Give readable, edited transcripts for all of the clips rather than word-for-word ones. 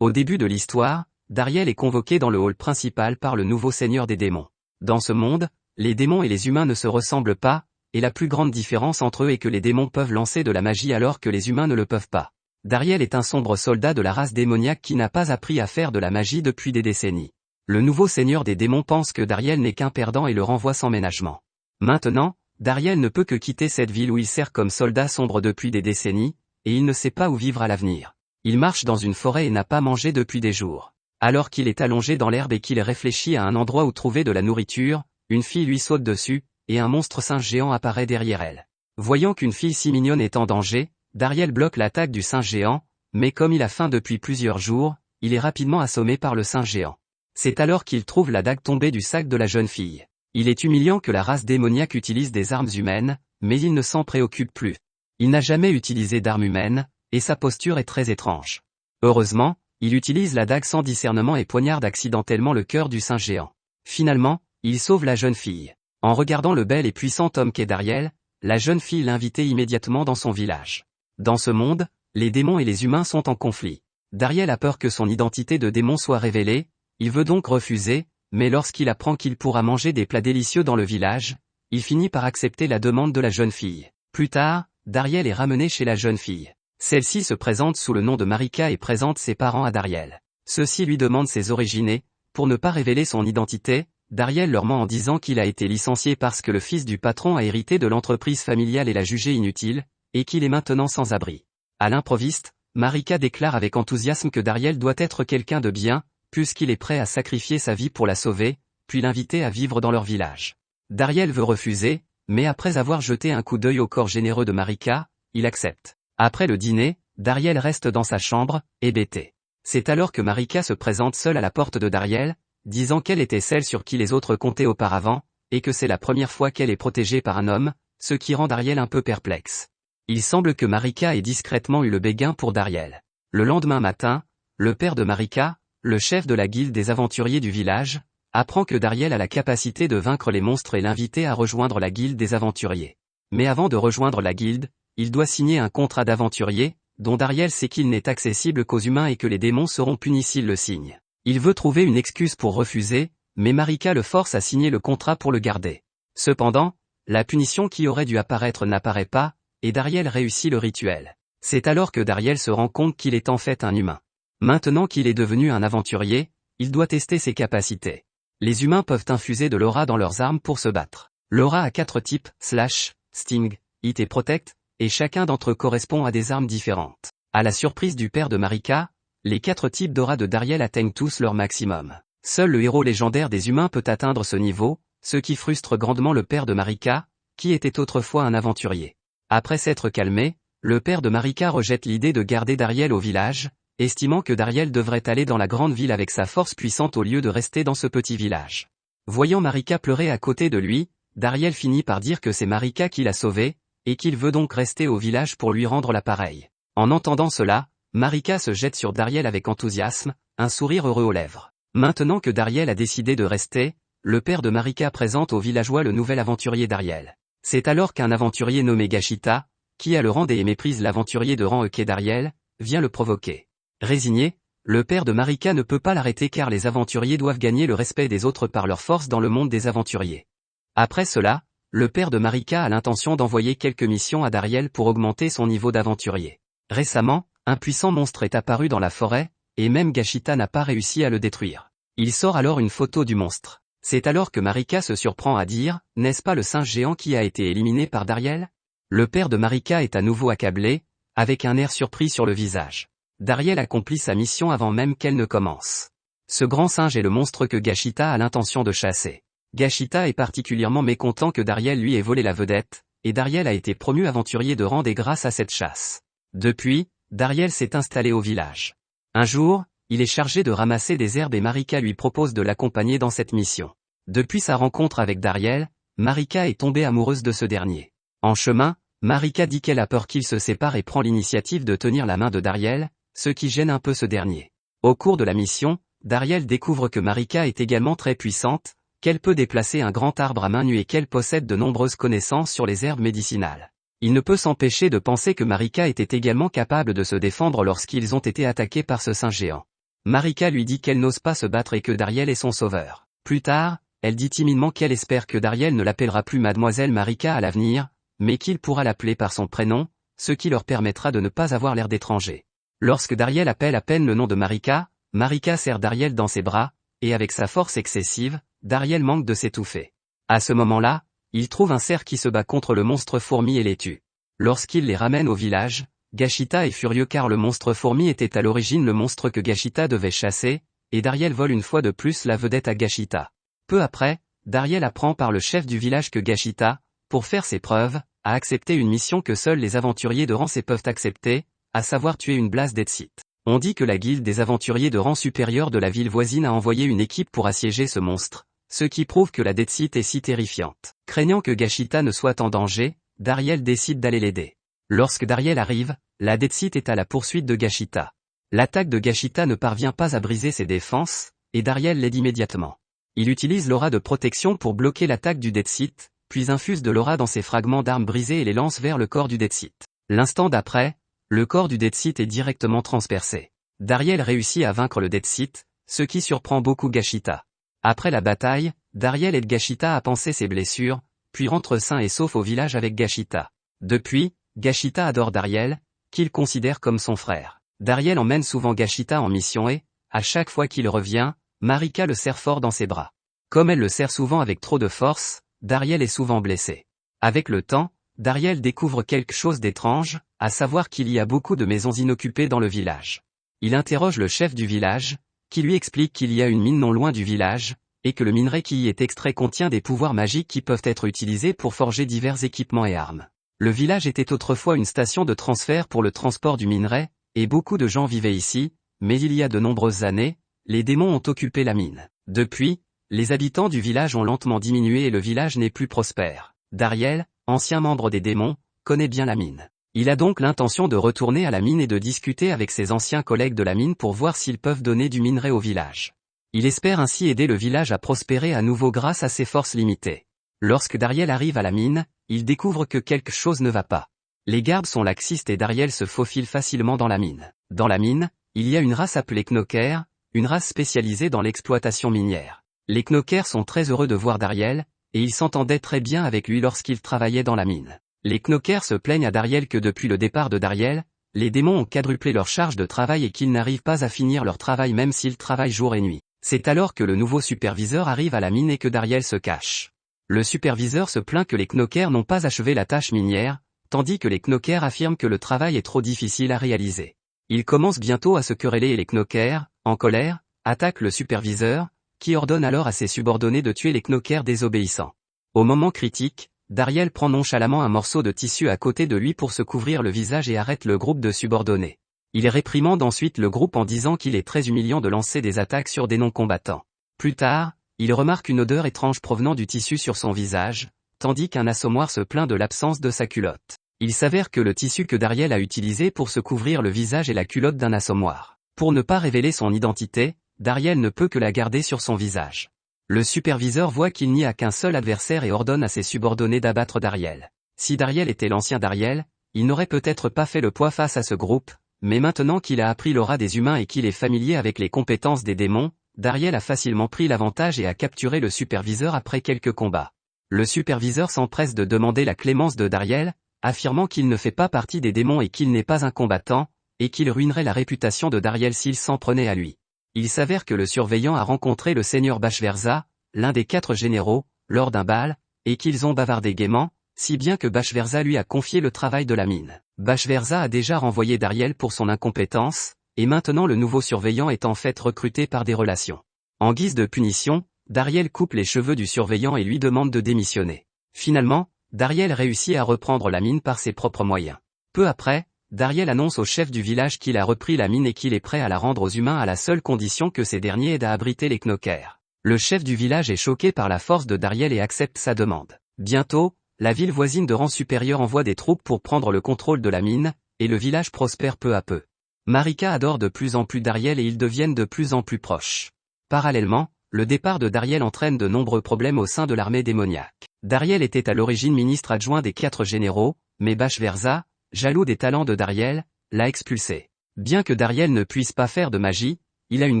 Au début de l'histoire, Dariel est convoqué dans le hall principal par le nouveau seigneur des démons. Dans ce monde, les démons et les humains ne se ressemblent pas, et la plus grande différence entre eux est que les démons peuvent lancer de la magie alors que les humains ne le peuvent pas. Dariel est un sombre soldat de la race démoniaque qui n'a pas appris à faire de la magie depuis des décennies. Le nouveau seigneur des démons pense que Dariel n'est qu'un perdant et le renvoie sans ménagement. Maintenant, Dariel ne peut que quitter cette ville où il sert comme soldat sombre depuis des décennies, et il ne sait pas où vivre à l'avenir. Il marche dans une forêt et n'a pas mangé depuis des jours. Alors qu'il est allongé dans l'herbe et qu'il réfléchit à un endroit où trouver de la nourriture, une fille lui saute dessus, et un monstre singe géant apparaît derrière elle. Voyant qu'une fille si mignonne est en danger, Dariel bloque l'attaque du singe géant, mais comme il a faim depuis plusieurs jours, il est rapidement assommé par le singe géant. C'est alors qu'il trouve la dague tombée du sac de la jeune fille. Il est humiliant que la race démoniaque utilise des armes humaines, mais il ne s'en préoccupe plus. Il n'a jamais utilisé d'armes humaines, et sa posture est très étrange. Heureusement, il utilise la dague sans discernement et poignarde accidentellement le cœur du singe géant. Finalement, il sauve la jeune fille. En regardant le bel et puissant homme qu'est Dariel, la jeune fille l'invitait immédiatement dans son village. Dans ce monde, les démons et les humains sont en conflit. Dariel a peur que son identité de démon soit révélée, il veut donc refuser, mais lorsqu'il apprend qu'il pourra manger des plats délicieux dans le village, il finit par accepter la demande de la jeune fille. Plus tard, Dariel est ramené chez la jeune fille. Celle-ci se présente sous le nom de Marika et présente ses parents à Dariel. Ceux-ci lui demandent ses origines et, pour ne pas révéler son identité, Dariel leur ment en disant qu'il a été licencié parce que le fils du patron a hérité de l'entreprise familiale et l'a jugé inutile, et qu'il est maintenant sans abri. À l'improviste, Marika déclare avec enthousiasme que Dariel doit être quelqu'un de bien, puisqu'il est prêt à sacrifier sa vie pour la sauver, puis l'inviter à vivre dans leur village. Dariel veut refuser, mais après avoir jeté un coup d'œil au corps généreux de Marika, il accepte. Après le dîner, Dariel reste dans sa chambre, hébété. C'est alors que Marika se présente seule à la porte de Dariel, disant qu'elle était celle sur qui les autres comptaient auparavant, et que c'est la première fois qu'elle est protégée par un homme, ce qui rend Dariel un peu perplexe. Il semble que Marika ait discrètement eu le béguin pour Dariel. Le lendemain matin, le père de Marika, le chef de la guilde des aventuriers du village, apprend que Dariel a la capacité de vaincre les monstres et l'invite à rejoindre la guilde des aventuriers. Mais avant de rejoindre la guilde, il doit signer un contrat d'aventurier, dont Dariel sait qu'il n'est accessible qu'aux humains et que les démons seront punis s'il le signe. Il veut trouver une excuse pour refuser, mais Marika le force à signer le contrat pour le garder. Cependant, la punition qui aurait dû apparaître n'apparaît pas, et Dariel réussit le rituel. C'est alors que Dariel se rend compte qu'il est en fait un humain. Maintenant qu'il est devenu un aventurier, il doit tester ses capacités. Les humains peuvent infuser de l'aura dans leurs armes pour se battre. L'aura a 4 types, Slash, Sting, Hit et Protect, et chacun d'entre eux correspond à des armes différentes. À la surprise du père de Marika, les 4 types d'aura de Dariel atteignent tous leur maximum. Seul le héros légendaire des humains peut atteindre ce niveau, ce qui frustre grandement le père de Marika, qui était autrefois un aventurier. Après s'être calmé, le père de Marika rejette l'idée de garder Dariel au village, estimant que Dariel devrait aller dans la grande ville avec sa force puissante au lieu de rester dans ce petit village. Voyant Marika pleurer à côté de lui, Dariel finit par dire que c'est Marika qui l'a sauvé, et qu'il veut donc rester au village pour lui rendre l'appareil. En entendant cela, Marika se jette sur Dariel avec enthousiasme, un sourire heureux aux lèvres. Maintenant que Dariel a décidé de rester, le père de Marika présente aux villageois le nouvel aventurier Dariel. C'est alors qu'un aventurier nommé Gashita, qui a le rang des et méprise l'aventurier de rang E qu'est Dariel, vient le provoquer. Résigné, le père de Marika ne peut pas l'arrêter car les aventuriers doivent gagner le respect des autres par leur force dans le monde des aventuriers. Après cela, le père de Marika a l'intention d'envoyer quelques missions à Dariel pour augmenter son niveau d'aventurier. Récemment, un puissant monstre est apparu dans la forêt, et même Gashita n'a pas réussi à le détruire. Il sort alors une photo du monstre. C'est alors que Marika se surprend à dire « N'est-ce pas le singe géant qui a été éliminé par Dariel ?» Le père de Marika est à nouveau accablé, avec un air surpris sur le visage. Dariel accomplit sa mission avant même qu'elle ne commence. Ce grand singe est le monstre que Gashita a l'intention de chasser. Gashita est particulièrement mécontent que Dariel lui ait volé la vedette, et Dariel a été promu aventurier de rang D grâce à cette chasse. Depuis, Dariel s'est installé au village. Un jour, il est chargé de ramasser des herbes et Marika lui propose de l'accompagner dans cette mission. Depuis sa rencontre avec Dariel, Marika est tombée amoureuse de ce dernier. En chemin, Marika dit qu'elle a peur qu'ils se séparent et prend l'initiative de tenir la main de Dariel, ce qui gêne un peu ce dernier. Au cours de la mission, Dariel découvre que Marika est également très puissante, qu'elle peut déplacer un grand arbre à main nue et qu'elle possède de nombreuses connaissances sur les herbes médicinales. Il ne peut s'empêcher de penser que Marika était également capable de se défendre lorsqu'ils ont été attaqués par ce singe géant. Marika lui dit qu'elle n'ose pas se battre et que Dariel est son sauveur. Plus tard, elle dit timidement qu'elle espère que Dariel ne l'appellera plus Mademoiselle Marika à l'avenir, mais qu'il pourra l'appeler par son prénom, ce qui leur permettra de ne pas avoir l'air d'étranger. Lorsque Dariel appelle à peine le nom de Marika, Marika serre Dariel dans ses bras, et avec sa force excessive, Dariel manque de s'étouffer. À ce moment-là, il trouve un cerf qui se bat contre le monstre fourmi et les tue. Lorsqu'il les ramène au village, Gashita est furieux car le monstre fourmi était à l'origine le monstre que Gashita devait chasser, et Dariel vole une fois de plus la vedette à Gashita. Peu après, Dariel apprend par le chef du village que Gashita, pour faire ses preuves, a accepté une mission que seuls les aventuriers de rang C peuvent accepter, à savoir tuer une blase d'Edsit. On dit que la guilde des aventuriers de rang supérieur de la ville voisine a envoyé une équipe pour assiéger ce monstre, ce qui prouve que la Deadsit est si terrifiante. Craignant que Gashita ne soit en danger, Dariel décide d'aller l'aider. Lorsque Dariel arrive, la Deadsit est à la poursuite de Gashita. L'attaque de Gashita ne parvient pas à briser ses défenses, et Dariel l'aide immédiatement. Il utilise l'aura de protection pour bloquer l'attaque du Deadsit, puis infuse de l'aura dans ses fragments d'armes brisées et les lance vers le corps du Deadsit. L'instant d'après, le corps du Deadsit est directement transpercé. Dariel réussit à vaincre le Deadsit, ce qui surprend beaucoup Gashita. Après la bataille, Dariel aide Gashita à panser ses blessures, puis rentre sain et sauf au village avec Gashita. Depuis, Gashita adore Dariel, qu'il considère comme son frère. Dariel emmène souvent Gashita en mission et, à chaque fois qu'il revient, Marika le serre fort dans ses bras. Comme elle le serre souvent avec trop de force, Dariel est souvent blessé. Avec le temps, Dariel découvre quelque chose d'étrange, à savoir qu'il y a beaucoup de maisons inoccupées dans le village. Il interroge le chef du village, qui lui explique qu'il y a une mine non loin du village, et que le minerai qui y est extrait contient des pouvoirs magiques qui peuvent être utilisés pour forger divers équipements et armes. Le village était autrefois une station de transfert pour le transport du minerai, et beaucoup de gens vivaient ici, mais il y a de nombreuses années, les démons ont occupé la mine. Depuis, les habitants du village ont lentement diminué et le village n'est plus prospère. Dariel, ancien membre des démons, connaît bien la mine. Il a donc l'intention de retourner à la mine et de discuter avec ses anciens collègues de la mine pour voir s'ils peuvent donner du minerai au village. Il espère ainsi aider le village à prospérer à nouveau grâce à ses forces limitées. Lorsque Dariel arrive à la mine, il découvre que quelque chose ne va pas. Les gardes sont laxistes et Dariel se faufile facilement dans la mine. Dans la mine, il y a une race appelée Knocker, une race spécialisée dans l'exploitation minière. Les Knocker sont très heureux de voir Dariel, et ils s'entendaient très bien avec lui lorsqu'il travaillait dans la mine. Les Knocker se plaignent à Dariel que depuis le départ de Dariel, les démons ont quadruplé leur charge de travail et qu'ils n'arrivent pas à finir leur travail même s'ils travaillent jour et nuit. C'est alors que le nouveau superviseur arrive à la mine et que Dariel se cache. Le superviseur se plaint que les Knocker n'ont pas achevé la tâche minière, tandis que les Knocker affirment que le travail est trop difficile à réaliser. Ils commencent bientôt à se quereller et les Knocker, en colère, attaquent le superviseur, qui ordonne alors à ses subordonnés de tuer les Knocker désobéissants. Au moment critique, Dariel prend nonchalamment un morceau de tissu à côté de lui pour se couvrir le visage et arrête le groupe de subordonnés. Il réprimande ensuite le groupe en disant qu'il est très humiliant de lancer des attaques sur des non-combattants. Plus tard, il remarque une odeur étrange provenant du tissu sur son visage, tandis qu'un assommoir se plaint de l'absence de sa culotte. Il s'avère que le tissu que Dariel a utilisé pour se couvrir le visage est la culotte d'un assommoir. Pour ne pas révéler son identité, Dariel ne peut que la garder sur son visage. Le superviseur voit qu'il n'y a qu'un seul adversaire et ordonne à ses subordonnés d'abattre Dariel. Si Dariel était l'ancien Dariel, il n'aurait peut-être pas fait le poids face à ce groupe, mais maintenant qu'il a appris l'aura des humains et qu'il est familier avec les compétences des démons, Dariel a facilement pris l'avantage et a capturé le superviseur après quelques combats. Le superviseur s'empresse de demander la clémence de Dariel, affirmant qu'il ne fait pas partie des démons et qu'il n'est pas un combattant, et qu'il ruinerait la réputation de Dariel s'il s'en prenait à lui. Il s'avère que le surveillant a rencontré le seigneur Bashverza, l'un des 4 généraux, lors d'un bal, et qu'ils ont bavardé gaiement, si bien que Bashverza lui a confié le travail de la mine. Bashverza a déjà renvoyé Dariel pour son incompétence, et maintenant le nouveau surveillant est en fait recruté par des relations. En guise de punition, Dariel coupe les cheveux du surveillant et lui demande de démissionner. Finalement, Dariel réussit à reprendre la mine par ses propres moyens. Peu après, Dariel annonce au chef du village qu'il a repris la mine et qu'il est prêt à la rendre aux humains à la seule condition que ces derniers aident à abriter les Knocker. Le chef du village est choqué par la force de Dariel et accepte sa demande. Bientôt, la ville voisine de rang supérieur envoie des troupes pour prendre le contrôle de la mine, et le village prospère peu à peu. Marika adore de plus en plus Dariel et ils deviennent de plus en plus proches. Parallèlement, le départ de Dariel entraîne de nombreux problèmes au sein de l'armée démoniaque. Dariel était à l'origine ministre adjoint des 4 généraux, mais Bashverza, jaloux des talents de Dariel, l'a expulsé. Bien que Dariel ne puisse pas faire de magie, il a une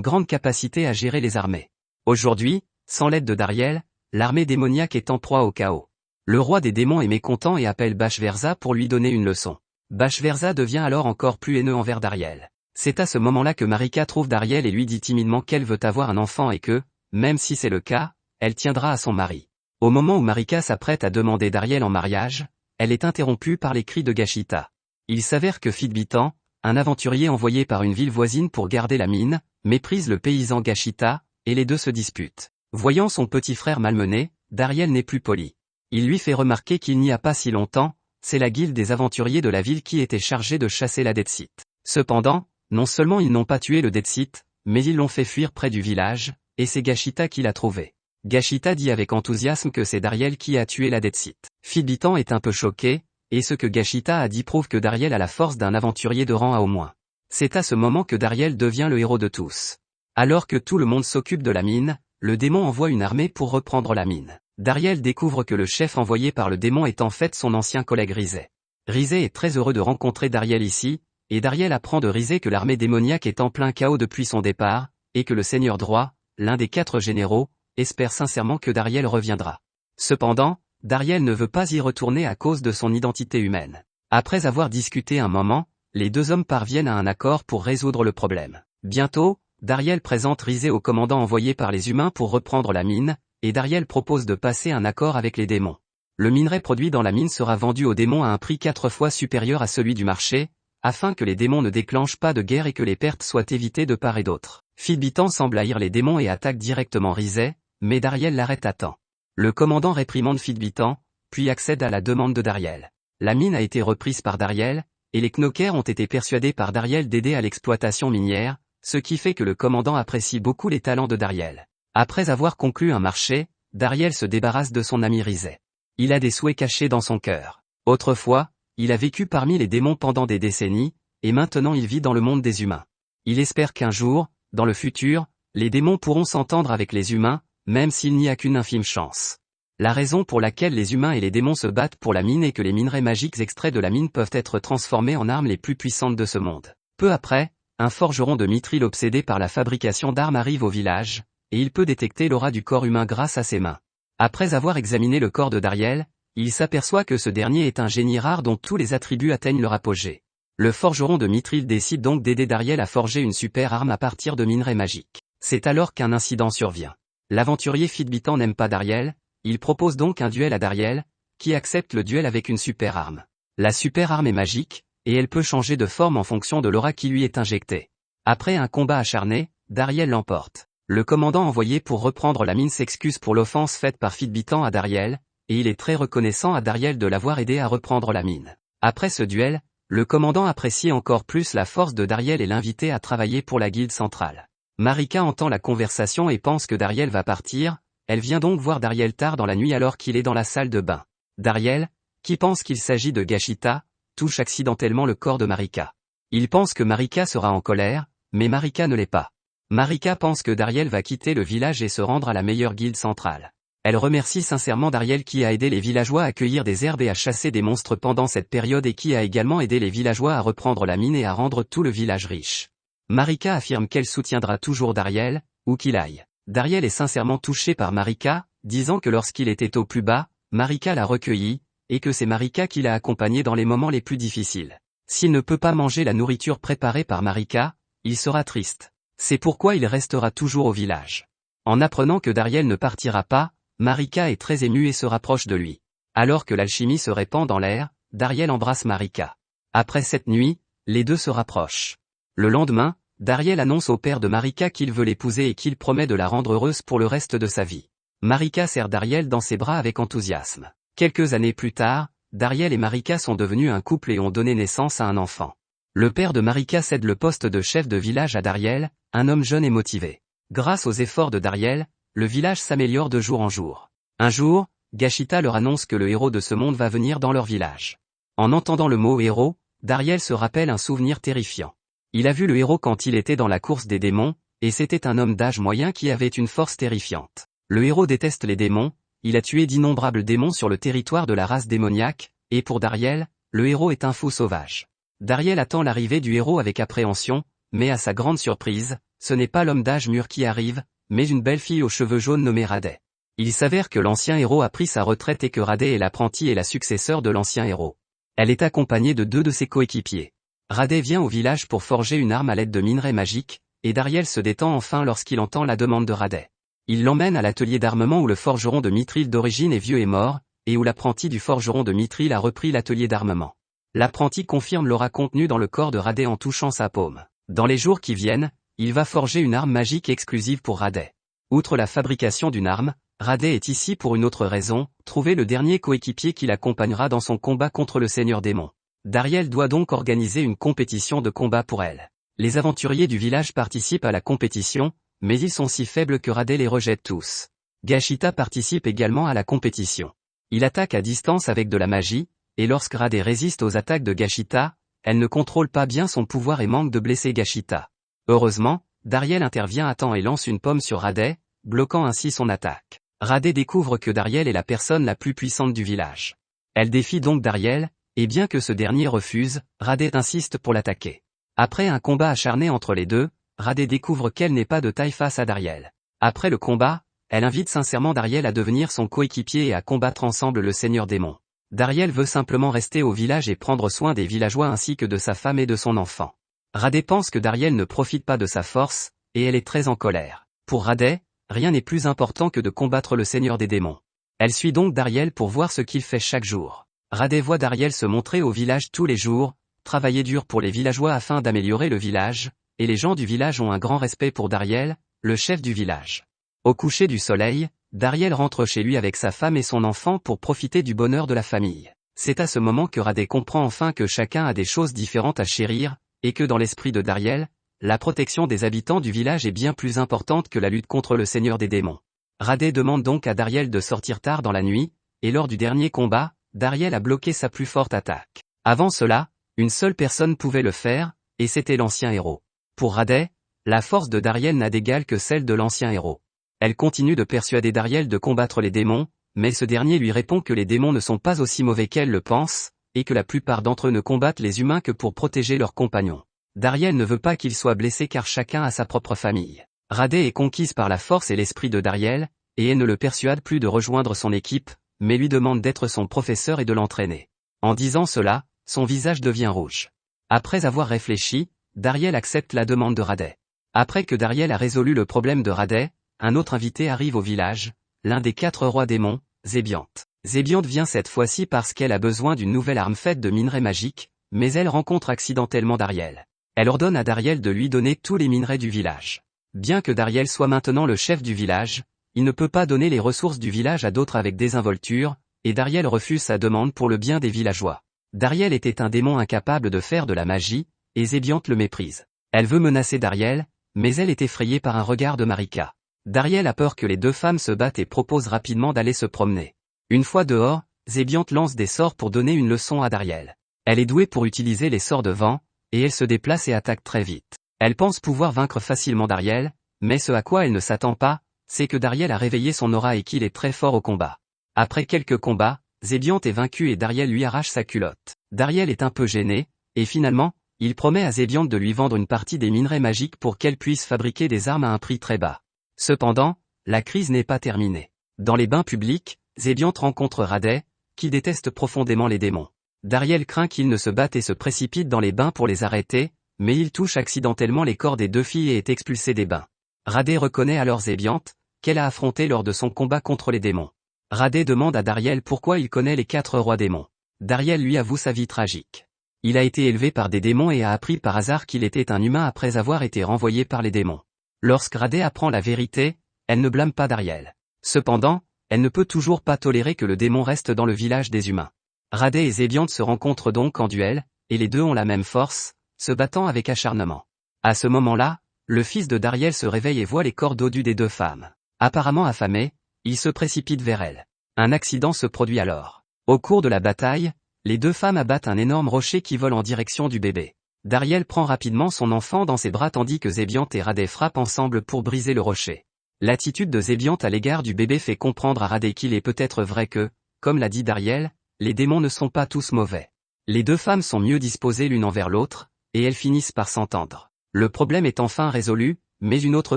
grande capacité à gérer les armées. Aujourd'hui, sans l'aide de Dariel, l'armée démoniaque est en proie au chaos. Le roi des démons est mécontent et appelle Bashverza pour lui donner une leçon. Bashverza devient alors encore plus haineux envers Dariel. C'est à ce moment-là que Marika trouve Dariel et lui dit timidement qu'elle veut avoir un enfant et que, même si c'est le cas, elle tiendra à son mari. Au moment où Marika s'apprête à demander Dariel en mariage, elle est interrompue par les cris de Gashita. Il s'avère que Fitbitan, un aventurier envoyé par une ville voisine pour garder la mine, méprise le paysan Gashita, et les deux se disputent. Voyant son petit frère malmené, Dariel n'est plus poli. Il lui fait remarquer qu'il n'y a pas si longtemps, c'est la guilde des aventuriers de la ville qui était chargée de chasser la Deadsite. Cependant, non seulement ils n'ont pas tué le Deadsite, mais ils l'ont fait fuir près du village, et c'est Gashita qui l'a trouvé. Gashita dit avec enthousiasme que c'est Dariel qui a tué la Deadsite. Fitbitan est un peu choqué, et ce que Gashita a dit prouve que Dariel a la force d'un aventurier de rang A au moins. C'est à ce moment que Dariel devient le héros de tous. Alors que tout le monde s'occupe de la mine, le démon envoie une armée pour reprendre la mine. Dariel découvre que le chef envoyé par le démon est en fait son ancien collègue Rizet. Rizet est très heureux de rencontrer Dariel ici, et Dariel apprend de Rizet que l'armée démoniaque est en plein chaos depuis son départ, et que le seigneur droit, l'un des 4 généraux, espère sincèrement que Dariel reviendra. Cependant, Dariel ne veut pas y retourner à cause de son identité humaine. Après avoir discuté un moment, les deux hommes parviennent à un accord pour résoudre le problème. Bientôt, Dariel présente Rizet au commandant envoyé par les humains pour reprendre la mine, et Dariel propose de passer un accord avec les démons. Le minerai produit dans la mine sera vendu aux démons à un prix 4 fois supérieur à celui du marché, afin que les démons ne déclenchent pas de guerre et que les pertes soient évitées de part et d'autre. Fitbitan semble haïr les démons et attaque directement Rizet, mais Dariel l'arrête à temps. Le commandant réprimande Fitbitan, puis accède à la demande de Dariel. La mine a été reprise par Dariel, et les Knokers ont été persuadés par Dariel d'aider à l'exploitation minière, ce qui fait que le commandant apprécie beaucoup les talents de Dariel. Après avoir conclu un marché, Dariel se débarrasse de son ami Rizet. Il a des souhaits cachés dans son cœur. Autrefois, il a vécu parmi les démons pendant des décennies, et maintenant il vit dans le monde des humains. Il espère qu'un jour, dans le futur, les démons pourront s'entendre avec les humains, même s'il n'y a qu'une infime chance. La raison pour laquelle les humains et les démons se battent pour la mine est que les minerais magiques extraits de la mine peuvent être transformés en armes les plus puissantes de ce monde. Peu après, un forgeron de Mithril obsédé par la fabrication d'armes arrive au village, et il peut détecter l'aura du corps humain grâce à ses mains. Après avoir examiné le corps de Dariel, il s'aperçoit que ce dernier est un génie rare dont tous les attributs atteignent leur apogée. Le forgeron de Mithril décide donc d'aider Dariel à forger une super arme à partir de minerais magiques. C'est alors qu'un incident survient. L'aventurier Fitbitan n'aime pas Dariel, il propose donc un duel à Dariel, qui accepte le duel avec une super arme. La super arme est magique, et elle peut changer de forme en fonction de l'aura qui lui est injectée. Après un combat acharné, Dariel l'emporte. Le commandant envoyé pour reprendre la mine s'excuse pour l'offense faite par Fitbitan à Dariel, et il est très reconnaissant à Dariel de l'avoir aidé à reprendre la mine. Après ce duel, le commandant apprécie encore plus la force de Dariel et l'invite à travailler pour la guilde centrale. Marika entend la conversation et pense que Dariel va partir, elle vient donc voir Dariel tard dans la nuit alors qu'il est dans la salle de bain. Dariel, qui pense qu'il s'agit de Gashita, touche accidentellement le corps de Marika. Il pense que Marika sera en colère, mais Marika ne l'est pas. Marika pense que Dariel va quitter le village et se rendre à la meilleure guilde centrale. Elle remercie sincèrement Dariel qui a aidé les villageois à cueillir des herbes et à chasser des monstres pendant cette période et qui a également aidé les villageois à reprendre la mine et à rendre tout le village riche. Marika affirme qu'elle soutiendra toujours Dariel, où qu'il aille. Dariel est sincèrement touché par Marika, disant que lorsqu'il était au plus bas, Marika l'a recueilli, et que c'est Marika qui l'a accompagné dans les moments les plus difficiles. S'il ne peut pas manger la nourriture préparée par Marika, il sera triste. C'est pourquoi il restera toujours au village. En apprenant que Dariel ne partira pas, Marika est très émue et se rapproche de lui. Alors que l'alchimie se répand dans l'air, Dariel embrasse Marika. Après cette nuit, les deux se rapprochent. Le lendemain, Dariel annonce au père de Marika qu'il veut l'épouser et qu'il promet de la rendre heureuse pour le reste de sa vie. Marika serre Dariel dans ses bras avec enthousiasme. Quelques années plus tard, Dariel et Marika sont devenus un couple et ont donné naissance à un enfant. Le père de Marika cède le poste de chef de village à Dariel, un homme jeune et motivé. Grâce aux efforts de Dariel, le village s'améliore de jour en jour. Un jour, Gashita leur annonce que le héros de ce monde va venir dans leur village. En entendant le mot héros, Dariel se rappelle un souvenir terrifiant. Il a vu le héros quand il était dans la course des démons, et c'était un homme d'âge moyen qui avait une force terrifiante. Le héros déteste les démons, il a tué d'innombrables démons sur le territoire de la race démoniaque, et pour Dariel, le héros est un fou sauvage. Dariel attend l'arrivée du héros avec appréhension, mais à sa grande surprise, ce n'est pas l'homme d'âge mûr qui arrive, mais une belle fille aux cheveux jaunes nommée Radet. Il s'avère que l'ancien héros a pris sa retraite et que Radet est l'apprenti et la successeur de l'ancien héros. Elle est accompagnée de 2 de ses coéquipiers. Radet vient au village pour forger une arme à l'aide de minerais magiques, et Dariel se détend enfin lorsqu'il entend la demande de Radet. Il l'emmène à l'atelier d'armement où le forgeron de Mithril d'origine est vieux et mort, et où l'apprenti du forgeron de Mithril a repris l'atelier d'armement. L'apprenti confirme l'aura contenue dans le corps de Radet en touchant sa paume. Dans les jours qui viennent, il va forger une arme magique exclusive pour Radet. Outre la fabrication d'une arme, Radet est ici pour une autre raison, trouver le dernier coéquipier qui l'accompagnera dans son combat contre le Seigneur Démon. Dariel doit donc organiser une compétition de combat pour elle. Les aventuriers du village participent à la compétition, mais ils sont si faibles que Radet les rejette tous. Gashita participe également à la compétition. Il attaque à distance avec de la magie, et lorsque Radet résiste aux attaques de Gashita, elle ne contrôle pas bien son pouvoir et manque de blesser Gashita. Heureusement, Dariel intervient à temps et lance une pomme sur Radet, bloquant ainsi son attaque. Radet découvre que Dariel est la personne la plus puissante du village. Elle défie donc Dariel, et bien que ce dernier refuse, Radet insiste pour l'attaquer. Après un combat acharné entre les deux, Radet découvre qu'elle n'est pas de taille face à Dariel. Après le combat, elle invite sincèrement Dariel à devenir son coéquipier et à combattre ensemble le Seigneur Démon. Dariel veut simplement rester au village et prendre soin des villageois ainsi que de sa femme et de son enfant. Radet pense que Dariel ne profite pas de sa force, et elle est très en colère. Pour Radet, rien n'est plus important que de combattre le Seigneur des démons. Elle suit donc Dariel pour voir ce qu'il fait chaque jour. Radet voit Dariel se montrer au village tous les jours, travailler dur pour les villageois afin d'améliorer le village, et les gens du village ont un grand respect pour Dariel, le chef du village. Au coucher du soleil, Dariel rentre chez lui avec sa femme et son enfant pour profiter du bonheur de la famille. C'est à ce moment que Radet comprend enfin que chacun a des choses différentes à chérir, et que dans l'esprit de Dariel, la protection des habitants du village est bien plus importante que la lutte contre le Seigneur des démons. Radet demande donc à Dariel de sortir tard dans la nuit, et lors du dernier combat, Dariel a bloqué sa plus forte attaque. Avant cela, une seule personne pouvait le faire, et c'était l'ancien héros. Pour Radet, la force de Dariel n'a d'égal que celle de l'ancien héros. Elle continue de persuader Dariel de combattre les démons, mais ce dernier lui répond que les démons ne sont pas aussi mauvais qu'elle le pense, et que la plupart d'entre eux ne combattent les humains que pour protéger leurs compagnons. Dariel ne veut pas qu'il soit blessé car chacun a sa propre famille. Radet est conquise par la force et l'esprit de Dariel, et elle ne le persuade plus de rejoindre son équipe, mais lui demande d'être son professeur et de l'entraîner. En disant cela, son visage devient rouge. Après avoir réfléchi, Dariel accepte la demande de Radet. Après que Dariel a résolu le problème de Radet, un autre invité arrive au village, l'un des 4 rois démons, Zébiante. Zébiante vient cette fois-ci parce qu'elle a besoin d'une nouvelle arme faite de minerais magiques, mais elle rencontre accidentellement Dariel. Elle ordonne à Dariel de lui donner tous les minerais du village. Bien que Dariel soit maintenant le chef du village, il ne peut pas donner les ressources du village à d'autres avec désinvolture, et Dariel refuse sa demande pour le bien des villageois. Dariel était un démon incapable de faire de la magie, et Zébiante le méprise. Elle veut menacer Dariel, mais elle est effrayée par un regard de Marika. Dariel a peur que les 2 femmes se battent et propose rapidement d'aller se promener. Une fois dehors, Zébiante lance des sorts pour donner une leçon à Dariel. Elle est douée pour utiliser les sorts de vent, et elle se déplace et attaque très vite. Elle pense pouvoir vaincre facilement Dariel, mais ce à quoi elle ne s'attend pas, c'est que Dariel a réveillé son aura et qu'il est très fort au combat. Après quelques combats, Zébiante est vaincu et Dariel lui arrache sa culotte. Dariel est un peu gêné, et finalement, il promet à Zébiante de lui vendre une partie des minerais magiques pour qu'elle puisse fabriquer des armes à un prix très bas. Cependant, la crise n'est pas terminée. Dans les bains publics, Zébiante rencontre Radet, qui déteste profondément les démons. Dariel craint qu'ils ne se battent et se précipite dans les bains pour les arrêter, mais il touche accidentellement les corps des 2 filles et est expulsé des bains. Radet reconnaît alors Zébiante, qu'elle a affronté lors de son combat contre les démons. Radet demande à Dariel pourquoi il connaît les 4 rois démons. Dariel lui avoue sa vie tragique. Il a été élevé par des démons et a appris par hasard qu'il était un humain après avoir été renvoyé par les démons. Lorsque Radet apprend la vérité, elle ne blâme pas Dariel. Cependant, elle ne peut toujours pas tolérer que le démon reste dans le village des humains. Radet et Zébiante se rencontrent donc en duel, et les 2 ont la même force, se battant avec acharnement. À ce moment-là, le fils de Dariel se réveille et voit les corps dodus des 2 femmes. Apparemment affamé, il se précipite vers elles. Un accident se produit alors. Au cours de la bataille, les 2 femmes abattent un énorme rocher qui vole en direction du bébé. Dariel prend rapidement son enfant dans ses bras tandis que Zébiante et Radet frappent ensemble pour briser le rocher. L'attitude de Zébiante à l'égard du bébé fait comprendre à Radet qu'il est peut-être vrai que, comme l'a dit Dariel, les démons ne sont pas tous mauvais. Les 2 femmes sont mieux disposées l'une envers l'autre, et elles finissent par s'entendre. Le problème est enfin résolu, mais une autre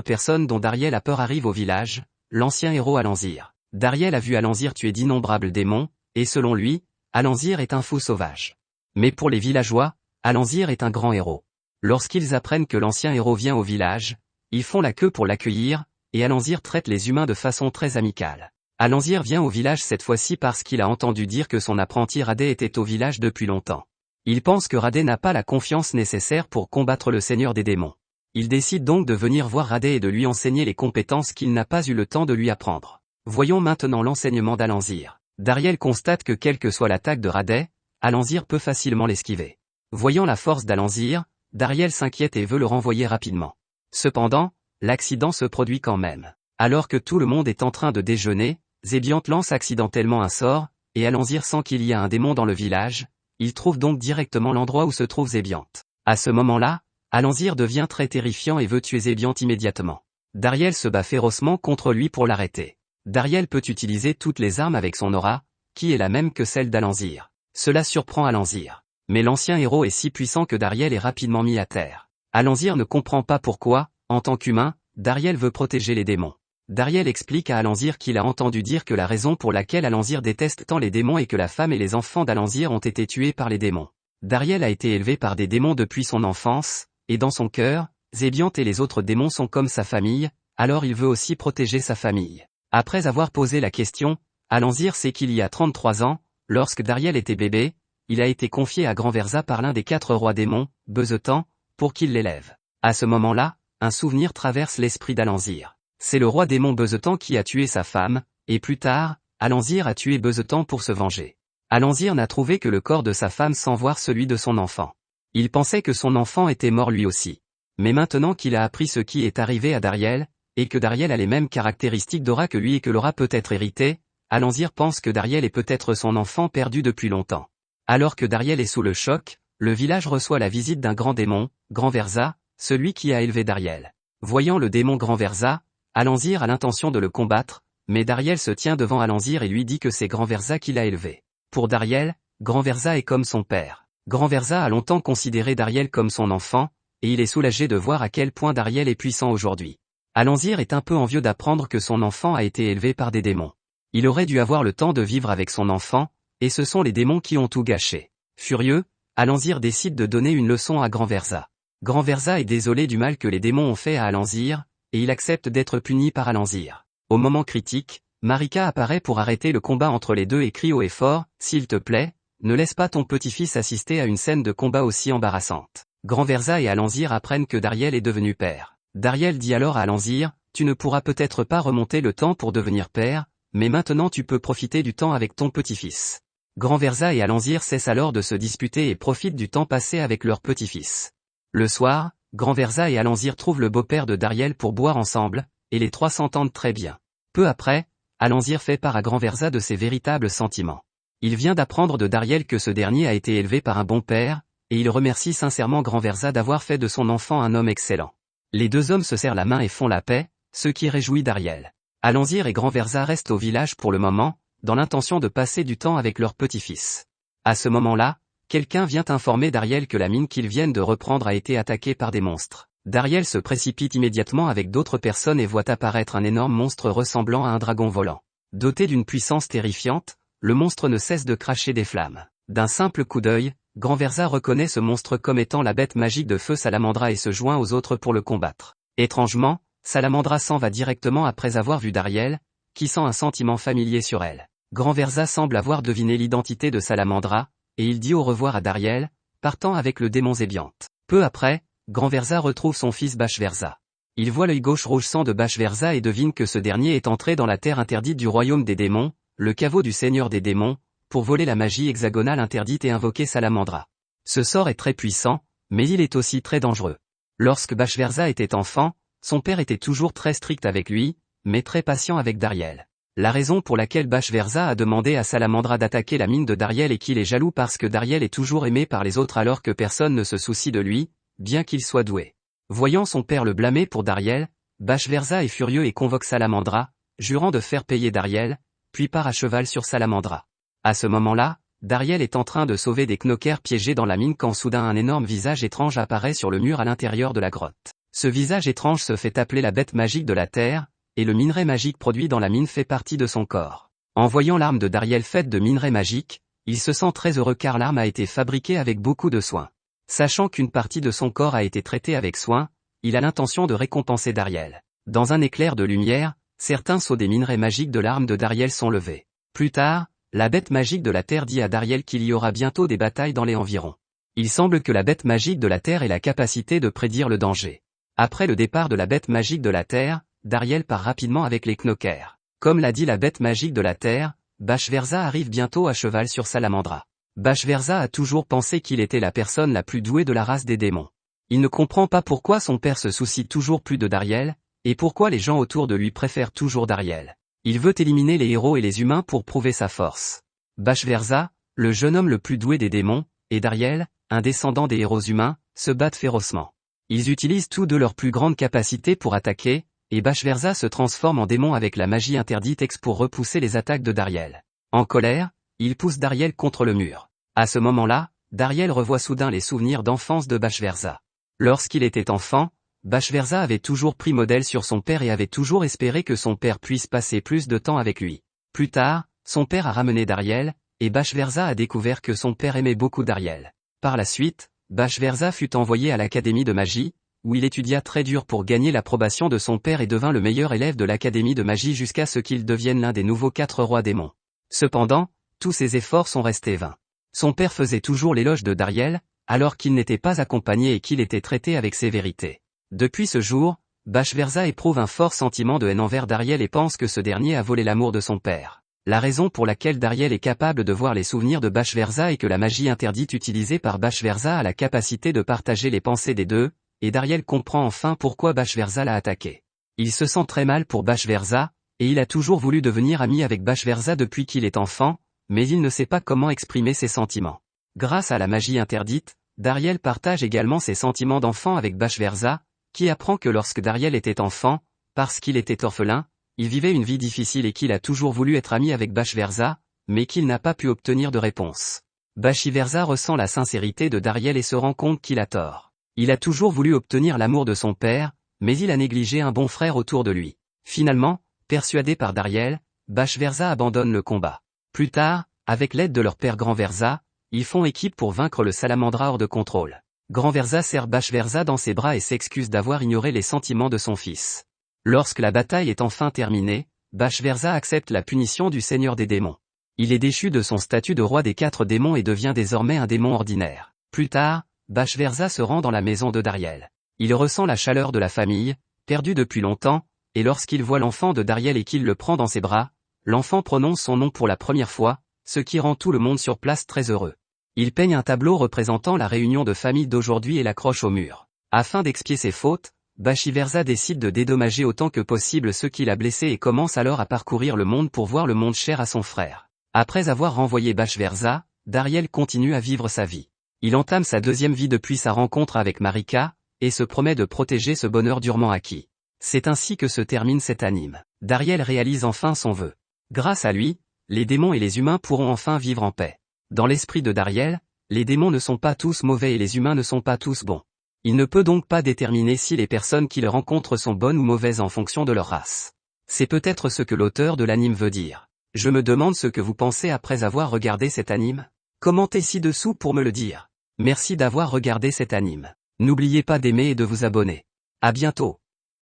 personne dont Dariel a peur arrive au village, l'ancien héros Alanzir. Dariel a vu Alanzir tuer d'innombrables démons, et selon lui, Alanzir est un fou sauvage. Mais pour les villageois, Alanzir est un grand héros. Lorsqu'ils apprennent que l'ancien héros vient au village, ils font la queue pour l'accueillir, et Alanzir traite les humains de façon très amicale. Alanzir vient au village cette fois-ci parce qu'il a entendu dire que son apprenti Radais était au village depuis longtemps. Il pense que Radais n'a pas la confiance nécessaire pour combattre le seigneur des démons. Il décide donc de venir voir Radais et de lui enseigner les compétences qu'il n'a pas eu le temps de lui apprendre. Voyons maintenant l'enseignement d'Alanzir. Dariel constate que quelle que soit l'attaque de Radais, Alanzir peut facilement l'esquiver. Voyant la force d'Alanzir, Dariel s'inquiète et veut le renvoyer rapidement. Cependant, l'accident se produit quand même. Alors que tout le monde est en train de déjeuner, Zébiante lance accidentellement un sort, et Alanzir sent qu'il y a un démon dans le village, il trouve donc directement l'endroit où se trouve Zébiante. À ce moment-là, Alanzir devient très terrifiant et veut tuer Zébiante immédiatement. Dariel se bat férocement contre lui pour l'arrêter. Dariel peut utiliser toutes les armes avec son aura, qui est la même que celle d'Alanzir. Cela surprend Alanzir. Mais l'ancien héros est si puissant que Dariel est rapidement mis à terre. Alanzir ne comprend pas pourquoi, en tant qu'humain, Dariel veut protéger les démons. Dariel explique à Alanzir qu'il a entendu dire que la raison pour laquelle Alanzir déteste tant les démons est que la femme et les enfants d'Alanzir ont été tués par les démons. Dariel a été élevé par des démons depuis son enfance, et dans son cœur, Zébiante et les autres démons sont comme sa famille, alors il veut aussi protéger sa famille. Après avoir posé la question, Alanzir sait qu'il y a 33 ans, lorsque Dariel était bébé, il a été confié à Grand-Verza par l'un des 4 rois démons, Bezetan, pour qu'il l'élève. À ce moment-là, un souvenir traverse l'esprit d'Alanzir. C'est le roi démon Bezetan qui a tué sa femme, et plus tard, Alanzir a tué Bezetan pour se venger. Alanzir n'a trouvé que le corps de sa femme sans voir celui de son enfant. Il pensait que son enfant était mort lui aussi. Mais maintenant qu'il a appris ce qui est arrivé à Dariel, et que Dariel a les mêmes caractéristiques d'aura que lui et que l'aura peut être héritée, Alanzir pense que Dariel est peut-être son enfant perdu depuis longtemps. Alors que Dariel est sous le choc, le village reçoit la visite d'un grand démon, Grand-Verza, celui qui a élevé Dariel. Voyant le démon Grand-Verza, Alanzir a l'intention de le combattre, mais Dariel se tient devant Alanzir et lui dit que c'est Grand-Verza qui l'a élevé. Pour Dariel, Grand-Verza est comme son père. Grand-Verza a longtemps considéré Dariel comme son enfant, et il est soulagé de voir à quel point Dariel est puissant aujourd'hui. Alanzir est un peu envieux d'apprendre que son enfant a été élevé par des démons. Il aurait dû avoir le temps de vivre avec son enfant, et ce sont les démons qui ont tout gâché. Furieux, Alanzir décide de donner une leçon à Grand-Verza. Grand-Verza est désolé du mal que les démons ont fait à Alanzir, et il accepte d'être puni par Alanzir. Au moment critique, Marika apparaît pour arrêter le combat entre les deux et crie haut et fort, « S'il te plaît, ne laisse pas ton petit-fils assister à une scène de combat aussi embarrassante. » Grand-Verza et Alanzir apprennent que Dariel est devenu père. Dariel dit alors à Alanzir, « Tu ne pourras peut-être pas remonter le temps pour devenir père, mais maintenant tu peux profiter du temps avec ton petit-fils. » Grand-Verza et Alanzir cessent alors de se disputer et profitent du temps passé avec leur petit-fils. Le soir, Grand-Verza et Alanzir trouvent le beau-père de Dariel pour boire ensemble, et les 3 s'entendent très bien. Peu après, Alanzir fait part à Grand-Verza de ses véritables sentiments. Il vient d'apprendre de Dariel que ce dernier a été élevé par un bon père, et il remercie sincèrement Grand-Verza d'avoir fait de son enfant un homme excellent. Les deux hommes se serrent la main et font la paix, ce qui réjouit Dariel. Alanzir et Grand-Verza restent au village pour le moment, dans l'intention de passer du temps avec leur petit-fils. À ce moment-là, quelqu'un vient informer Dariel que la mine qu'ils viennent de reprendre a été attaquée par des monstres. Dariel se précipite immédiatement avec d'autres personnes et voit apparaître un énorme monstre ressemblant à un dragon volant. Doté d'une puissance terrifiante, le monstre ne cesse de cracher des flammes. D'un simple coup d'œil, Grand-Verza reconnaît ce monstre comme étant la bête magique de feu Salamandra et se joint aux autres pour le combattre. Étrangement, Salamandra s'en va directement après avoir vu Dariel, qui sent un sentiment familier sur elle. Grand-Verza semble avoir deviné l'identité de Salamandra, et il dit au revoir à Dariel, partant avec le démon Zébiante. Peu après, Grand-Verza retrouve son fils Bashverza. Il voit l'œil gauche rouge sang de Bashverza et devine que ce dernier est entré dans la terre interdite du royaume des démons, le caveau du seigneur des démons, pour voler la magie hexagonale interdite et invoquer Salamandra. Ce sort est très puissant, mais il est aussi très dangereux. Lorsque Bashverza était enfant, son père était toujours très strict avec lui, mais très patient avec Dariel. La raison pour laquelle Bashverza a demandé à Salamandra d'attaquer la mine de Dariel est qu'il est jaloux parce que Dariel est toujours aimé par les autres alors que personne ne se soucie de lui, bien qu'il soit doué. Voyant son père le blâmer pour Dariel, Bashverza est furieux et convoque Salamandra, jurant de faire payer Dariel, puis part à cheval sur Salamandra. À ce moment-là, Dariel est en train de sauver des knockers piégés dans la mine quand soudain un énorme visage étrange apparaît sur le mur à l'intérieur de la grotte. Ce visage étrange se fait appeler la bête magique de la terre, et le minerai magique produit dans la mine fait partie de son corps. En voyant l'arme de Dariel faite de minerai magique, il se sent très heureux car l'arme a été fabriquée avec beaucoup de soin. Sachant qu'une partie de son corps a été traitée avec soin, il a l'intention de récompenser Dariel. Dans un éclair de lumière, certains sceaux des minerais magiques de l'arme de Dariel sont levés. Plus tard, la bête magique de la terre dit à Dariel qu'il y aura bientôt des batailles dans les environs. Il semble que la bête magique de la terre ait la capacité de prédire le danger. Après le départ de la bête magique de la terre, Dariel part rapidement avec les knockers. Comme l'a dit la bête magique de la terre, Bashverza arrive bientôt à cheval sur Salamandra. Bashverza a toujours pensé qu'il était la personne la plus douée de la race des démons. Il ne comprend pas pourquoi son père se soucie toujours plus de Dariel, et pourquoi les gens autour de lui préfèrent toujours Dariel. Il veut éliminer les héros et les humains pour prouver sa force. Bashverza, le jeune homme le plus doué des démons, et Dariel, un descendant des héros humains, se battent férocement. Ils utilisent tous deux leurs plus grandes capacités pour attaquer, et Bashverza se transforme en démon avec la magie interdite X pour repousser les attaques de Dariel. En colère, il pousse Dariel contre le mur. À ce moment-là, Dariel revoit soudain les souvenirs d'enfance de Bashverza. Lorsqu'il était enfant, Bashverza avait toujours pris modèle sur son père et avait toujours espéré que son père puisse passer plus de temps avec lui. Plus tard, son père a ramené Dariel, et Bashverza a découvert que son père aimait beaucoup Dariel. Par la suite, Bashverza fut envoyé à l'académie de magie, où il étudia très dur pour gagner l'approbation de son père et devint le meilleur élève de l'académie de magie jusqu'à ce qu'il devienne l'un des nouveaux 4 rois démons. Cependant, tous ses efforts sont restés vains. Son père faisait toujours l'éloge de Dariel, alors qu'il n'était pas accompagné et qu'il était traité avec sévérité. Depuis ce jour, Bashverza éprouve un fort sentiment de haine envers Dariel et pense que ce dernier a volé l'amour de son père. La raison pour laquelle Dariel est capable de voir les souvenirs de Bashverza est que la magie interdite utilisée par Bashverza a la capacité de partager les pensées des deux, et Dariel comprend enfin pourquoi Bashverza l'a attaqué. Il se sent très mal pour Bashverza, et il a toujours voulu devenir ami avec Bashverza depuis qu'il est enfant, mais il ne sait pas comment exprimer ses sentiments. Grâce à la magie interdite, Dariel partage également ses sentiments d'enfant avec Bashverza, qui apprend que lorsque Dariel était enfant, parce qu'il était orphelin, il vivait une vie difficile et qu'il a toujours voulu être ami avec Bashverza, mais qu'il n'a pas pu obtenir de réponse. Bashverza ressent la sincérité de Dariel et se rend compte qu'il a tort. Il a toujours voulu obtenir l'amour de son père, mais il a négligé un bon frère autour de lui. Finalement, persuadé par Dariel, Bashverza abandonne le combat. Plus tard, avec l'aide de leur père Grandverza, ils font équipe pour vaincre le Salamandra hors de contrôle. Grandverza serre Bashverza dans ses bras et s'excuse d'avoir ignoré les sentiments de son fils. Lorsque la bataille est enfin terminée, Bashverza accepte la punition du seigneur des démons. Il est déchu de son statut de roi des 4 démons et devient désormais un démon ordinaire. Plus tard, Bashverza se rend dans la maison de Dariel. Il ressent la chaleur de la famille, perdue depuis longtemps, et lorsqu'il voit l'enfant de Dariel et qu'il le prend dans ses bras, l'enfant prononce son nom pour la première fois, ce qui rend tout le monde sur place très heureux. Il peigne un tableau représentant la réunion de famille d'aujourd'hui et l'accroche au mur. Afin d'expier ses fautes, Bashverza décide de dédommager autant que possible ceux qu'il a blessés et commence alors à parcourir le monde pour voir le monde cher à son frère. Après avoir renvoyé Bashverza, Dariel continue à vivre sa vie. Il entame sa deuxième vie depuis sa rencontre avec Marika, et se promet de protéger ce bonheur durement acquis. C'est ainsi que se termine cet anime. Dariel réalise enfin son vœu. Grâce à lui, les démons et les humains pourront enfin vivre en paix. Dans l'esprit de Dariel, les démons ne sont pas tous mauvais et les humains ne sont pas tous bons. Il ne peut donc pas déterminer si les personnes qu'il rencontre sont bonnes ou mauvaises en fonction de leur race. C'est peut-être ce que l'auteur de l'anime veut dire. Je me demande ce que vous pensez après avoir regardé cet anime. Commentez ci-dessous pour me le dire. Merci d'avoir regardé cet anime. N'oubliez pas d'aimer et de vous abonner. À bientôt.